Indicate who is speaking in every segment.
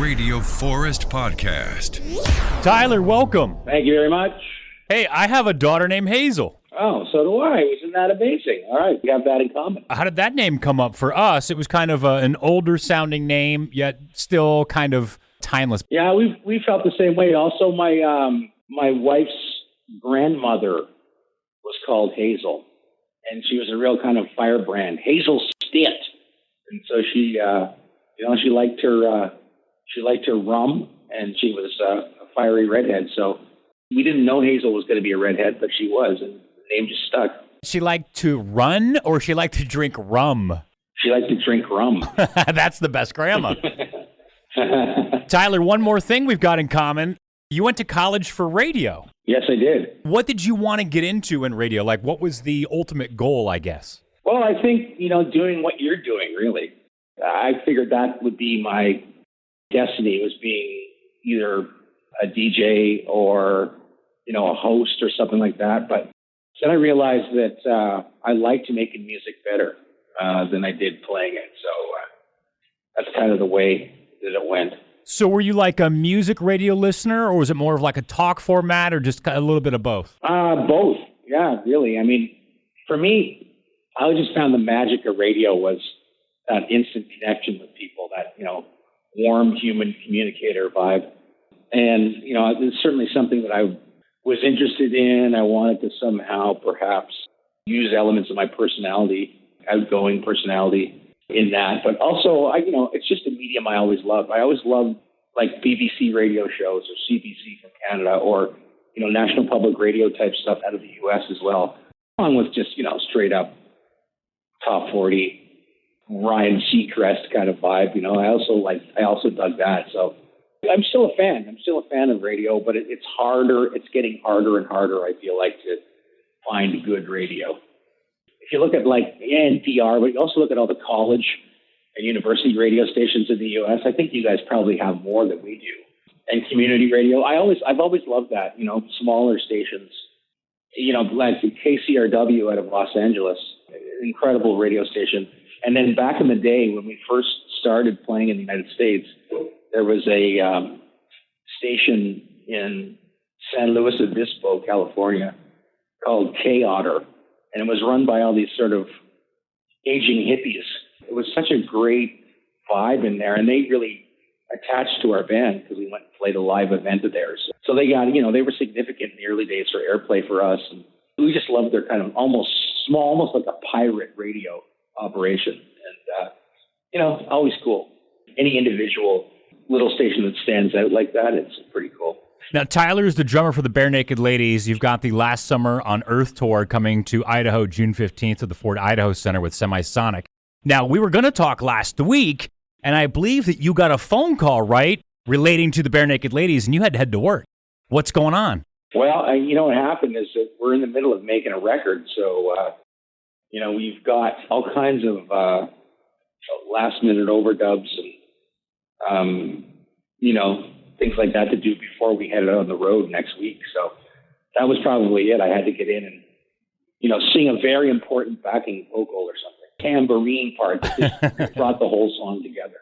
Speaker 1: Radio Forest Podcast.
Speaker 2: Tyler, welcome.
Speaker 3: Thank you very much.
Speaker 2: Hey, I have a daughter named Hazel.
Speaker 3: Oh, so do I. Isn't that amazing? All right, we have that in common.
Speaker 2: How did that name come up for us? It was kind of an older sounding name, yet still kind of timeless.
Speaker 3: Yeah, we felt the same way. Also, my wife's grandmother was called Hazel, and she was a real kind of firebrand, Hazel Stitt. And so she liked her rum, and she was a fiery redhead. So we didn't know Hazel was going to be a redhead, but she was, and the name just stuck.
Speaker 2: She liked to run, or she liked to drink rum?
Speaker 3: She liked to drink rum.
Speaker 2: That's the best grandma. Tyler, one more thing we've got in common. You went to college for radio.
Speaker 3: Yes, I did.
Speaker 2: What did you want to get into in radio? Like, what was the ultimate goal, I guess?
Speaker 3: Well, I think, doing what you're doing, really. I figured that would be my destiny, was being either a DJ or, a host or something like that. But then I realized that I liked making music better than I did playing it. So that's kind of the way that it went.
Speaker 2: So were you like a music radio listener, or was it more of like a talk format, or just a little bit of both?
Speaker 3: Both. Yeah, really. I mean, for me, I just found the magic of radio was that instant connection with people, that, warm human communicator vibe. And, it's certainly something that I was interested in. I wanted to somehow perhaps use elements of my personality, outgoing personality, in that. But also, it's just a medium I always loved. I always loved like BBC radio shows or CBC from Canada, or, National Public Radio type stuff out of the US as well, along with just, straight up top 40, Ryan Seacrest kind of vibe. I also dug that. So I'm still a fan. I'm still a fan of radio, but it's harder. It's getting harder and harder, I feel like, to find good radio. If you look at like NPR, but you also look at all the college and university radio stations in the U.S., I think you guys probably have more than we do. And community radio, I've always loved that, smaller stations, like KCRW out of Los Angeles, incredible radio station. And then back in the day when we first started playing in the United States, there was a station in San Luis Obispo, California, called K-Otter. And it was run by all these sort of aging hippies. It was such a great vibe in there. And they really attached to our band because we went and played a live event of theirs. So they got, they were significant in the early days for airplay for us. And we just loved their kind of almost small, almost like a pirate radio operation. And, always cool. Any individual little station that stands out like that, it's pretty cool.
Speaker 2: Now, Tyler is the drummer for the Barenaked Ladies. You've got the Last Summer on Earth tour coming to Idaho June 15th at the Ford Idaho Center with Semisonic. Now, we were going to talk last week, and I believe that you got a phone call, right, relating to the Barenaked Ladies, and you had to head to work. What's going on?
Speaker 3: Well, what happened is that we're in the middle of making a record, so, we've got all kinds of last-minute overdubs and, things like that to do before we headed out on the road next week. So that was probably it. I had to get in and, sing a very important backing vocal or something. Tambourine part that just brought the whole song together.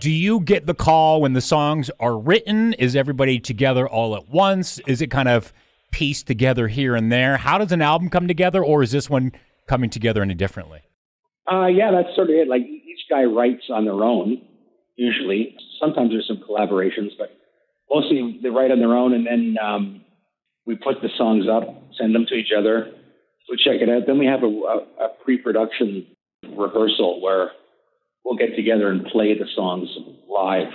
Speaker 2: Do you get the call when the songs are written? Is everybody together all at once? Is it kind of pieced together here and there? How does an album come together, or is this one coming together any differently?
Speaker 3: Yeah, that's sort of it. Like each guy writes on their own, usually. Sometimes there's some collaborations, but mostly they write on their own, and then we put the songs up, send them to each other, we check it out. Then we have a pre-production rehearsal where we'll get together and play the songs live,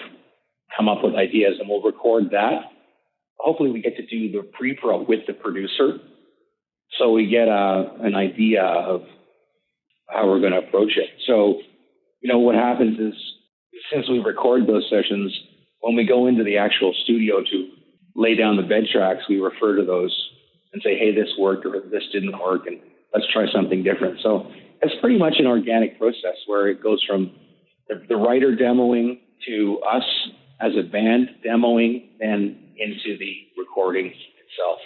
Speaker 3: come up with ideas, and we'll record that. Hopefully we get to do the pre-pro with the producer, so we get an idea of how we're going to approach it. So, what happens is, since we record those sessions, when we go into the actual studio to lay down the bed tracks, we refer to those and say, hey, this worked or this didn't work, and let's try something different. So it's pretty much an organic process where it goes from the writer demoing to us as a band demoing, then into the recording itself.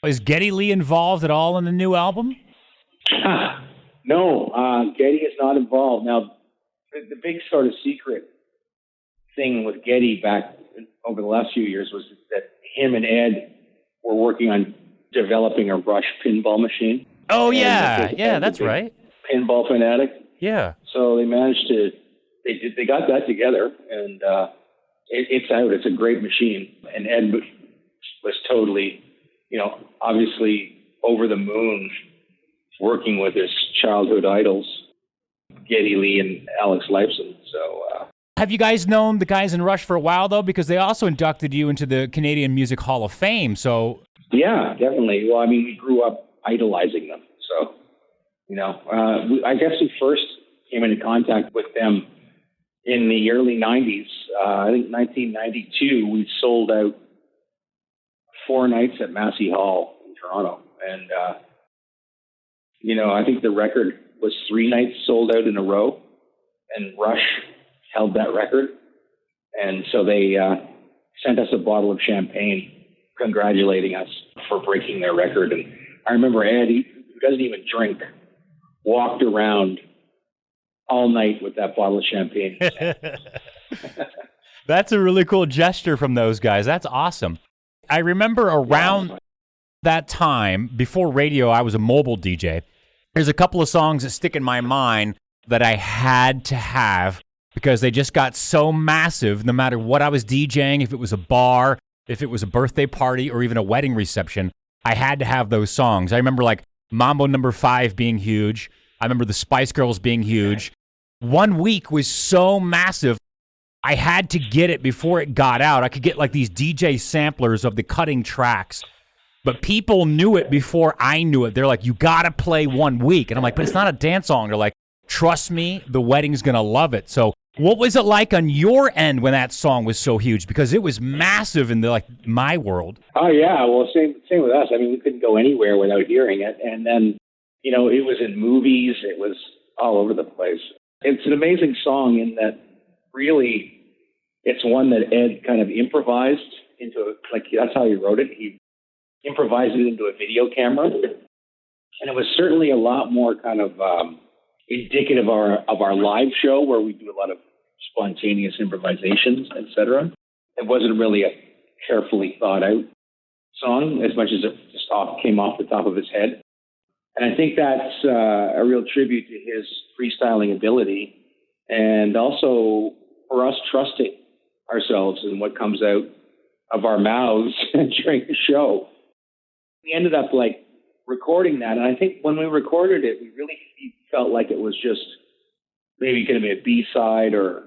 Speaker 2: Is Geddy Lee involved at all in the new album?
Speaker 3: No, Geddy is not involved. Now, the big sort of secret thing with Geddy back over the last few years was that him and Ed were working on developing a Rush pinball machine.
Speaker 2: Oh, yeah. Yeah, that's right.
Speaker 3: Pinball fanatic.
Speaker 2: Yeah.
Speaker 3: So they managed to, they got that together, and it's out. It's a great machine. And Ed was totally, obviously over the moon working with his childhood idols, Geddy Lee and Alex Lifeson. So,
Speaker 2: have you guys known the guys in Rush for a while, though? Because they also inducted you into the Canadian Music Hall of Fame, so...
Speaker 3: Yeah, definitely. Well, I mean, we grew up idolizing them. So, I guess we first came into contact with them in the early 90s. I think 1992, we sold out 4 nights at Massey Hall in Toronto. And, I think the record was 3 nights sold out in a row, and Rush held that record. And so they sent us a bottle of champagne congratulating us for breaking their record. And I remember Ed, who doesn't even drink, walked around all night with that bottle of champagne.
Speaker 2: That's a really cool gesture from those guys. That's awesome. I remember around that time, before radio, I was a mobile DJ. There's a couple of songs that stick in my mind that I had to have because they just got so massive no matter what I was DJing, if it was a bar, if it was a birthday party, or even a wedding reception. I had to have those songs. I remember like Mambo No. 5 being huge. I remember the Spice Girls being huge. 1 week was so massive, I had to get it before it got out. I could get like these DJ samplers of the cutting tracks, but people knew it before I knew it. They're like, you got to play 1 week. And I'm like, but it's not a dance song. They're like, trust me, the wedding's going to love it. So what was it like on your end when that song was so huge? Because it was massive in my world.
Speaker 3: Oh, yeah. Well, same with us. I mean, we couldn't go anywhere without hearing it. And then, it was in movies. It was all over the place. It's an amazing song in that really it's one that Ed kind of improvised into, that's how he wrote it. He improvised it into a video camera. And it was certainly a lot more kind of indicative of our live show where we do a lot of spontaneous improvisations, etc. It wasn't really a carefully thought out song as much as it just came off the top of his head. And I think that's a real tribute to his freestyling ability and also for us trusting ourselves and what comes out of our mouths during the show. We ended up recording that. And I think when we recorded it, we really felt like it was just maybe going to be a B-side or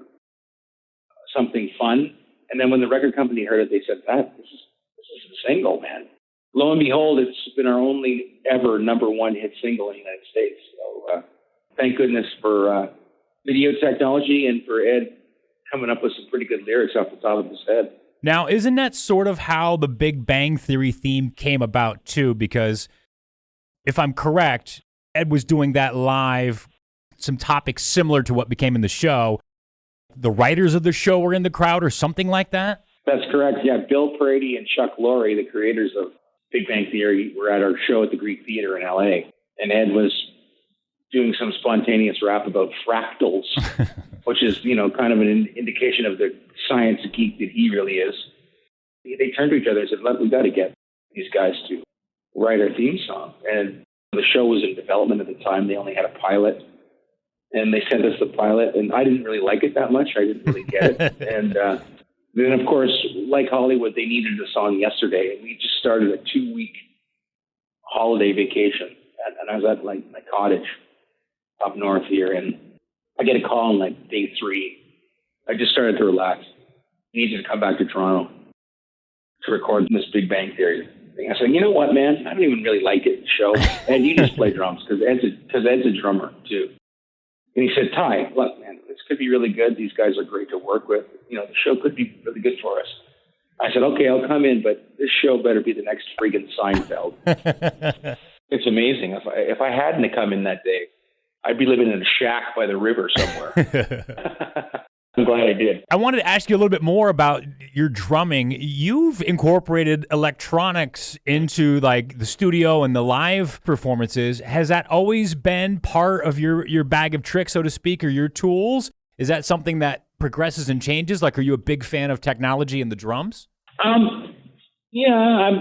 Speaker 3: something fun. And then when the record company heard it, they said, this is a single, man. Lo and behold, it's been our only ever #1 hit single in the United States. So thank goodness for video technology and for Ed coming up with some pretty good lyrics off the top of his head.
Speaker 2: Now, isn't that sort of how the Big Bang Theory theme came about, too? Because if I'm correct, Ed was doing that live, some topics similar to what became in the show. The writers of the show were in the crowd or something like that?
Speaker 3: That's correct. Yeah, Bill Prady and Chuck Lorre, the creators of Big Bang Theory, were at our show at the Greek Theater in L.A. And Ed was doing some spontaneous rap about fractals, which is, kind of an indication of the science geek that he really is. They turned to each other and said, look, we got to get these guys to write our theme song. And the show was in development at the time. They only had a pilot. And they sent us the pilot, and I didn't really like it that much. I didn't really get it. And then, of course, like Hollywood, they needed a song yesterday. And we just started a 2-week holiday vacation. And I was at my cottage up north here, and I get a call on day 3. I just started to relax. I need you to come back to Toronto to record this Big Bang Theory thing. I said, you know what, man? I don't even really like it, the show. And you just play drums because Ed's a drummer, too. And he said, Ty, look, man, this could be really good. These guys are great to work with. The show could be really good for us. I said, okay, I'll come in, but this show better be the next friggin' Seinfeld. It's amazing. If I hadn't come in that day, I'd be living in a shack by the river somewhere. I'm glad I did.
Speaker 2: I wanted to ask you a little bit more about your drumming. You've incorporated electronics into the studio and the live performances. Has that always been part of your bag of tricks, so to speak, or your tools? Is that something that progresses and changes? Like, are you a big fan of technology in the drums?
Speaker 3: Yeah,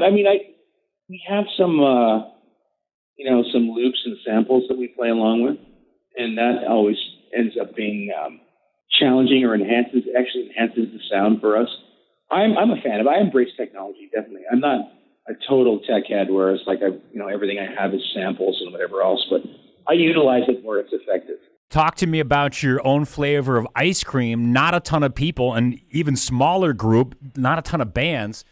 Speaker 3: we have some, some loops and samples that we play along with, and that always ends up being challenging or enhances the sound for us. I'm a fan of it. I embrace technology, definitely. I'm not a total tech head, whereas everything I have is samples and whatever else, but I utilize it where it's effective.
Speaker 2: Talk to me about your own flavor of ice cream. Not a ton of people, and even smaller group, not a ton of bands,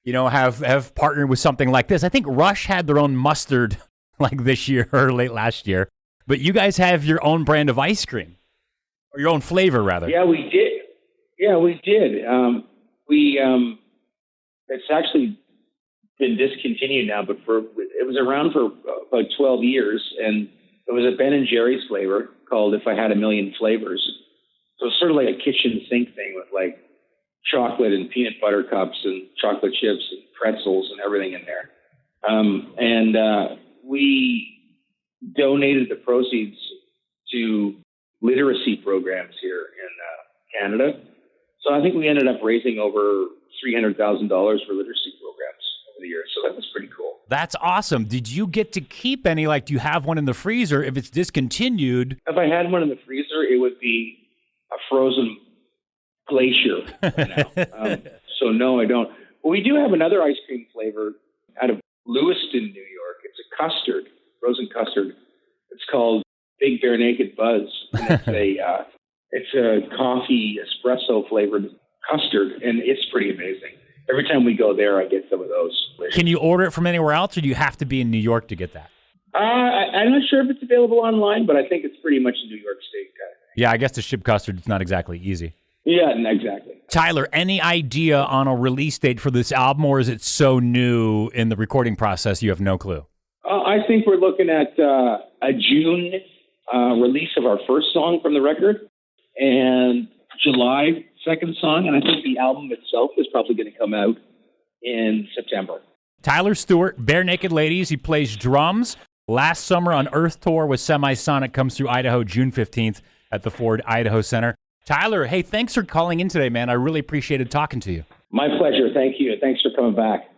Speaker 2: have partnered with something like this. I think Rush had their own mustard like this year or late last year, but you guys have your own brand of ice cream, or your own flavor, rather.
Speaker 3: Yeah, we did. It's actually been discontinued now, but it was around for about 12 years, and it was a Ben & Jerry's flavor called If I Had a Million Flavors. So it's sort of like a kitchen sink thing with like chocolate and peanut butter cups and chocolate chips and pretzels and everything in there. We donated the proceeds to literacy programs here in Canada. So I think we ended up raising over $300,000 for literacy programs over the years. So that was pretty cool.
Speaker 2: That's awesome. Did you get to keep any? Like, do you have one in the freezer? If it's discontinued.
Speaker 3: If I had one in the freezer, it would be a frozen glacier now. So no, I don't. But we do have another ice cream flavor out of Lewiston, New York. It's a custard, frozen custard. It's called Big Barenaked Buzz. And it's a coffee espresso flavored custard, and it's pretty amazing. Every time we go there, I get some of those flavors.
Speaker 2: Can you order it from anywhere else, or do you have to be in New York to get that?
Speaker 3: I'm not sure if it's available online, but I think it's pretty much a New York State kind of thing.
Speaker 2: Yeah, I guess to ship custard, it's not exactly easy.
Speaker 3: Yeah, exactly.
Speaker 2: Tyler, any idea on a release date for this album, or is it so new in the recording process you have no clue?
Speaker 3: I think we're looking at a June release of our first song from the record, and July second song, and I think the album itself is probably going to come out in September.
Speaker 2: Tyler Stewart, Barenaked Ladies. He plays drums. Last summer on Earth Tour with Semisonic, comes through Idaho June 15th at the Ford Idaho Center. Tyler, hey, thanks for calling in today, man. I really appreciated talking to you.
Speaker 3: My pleasure. Thank you. Thanks for coming back.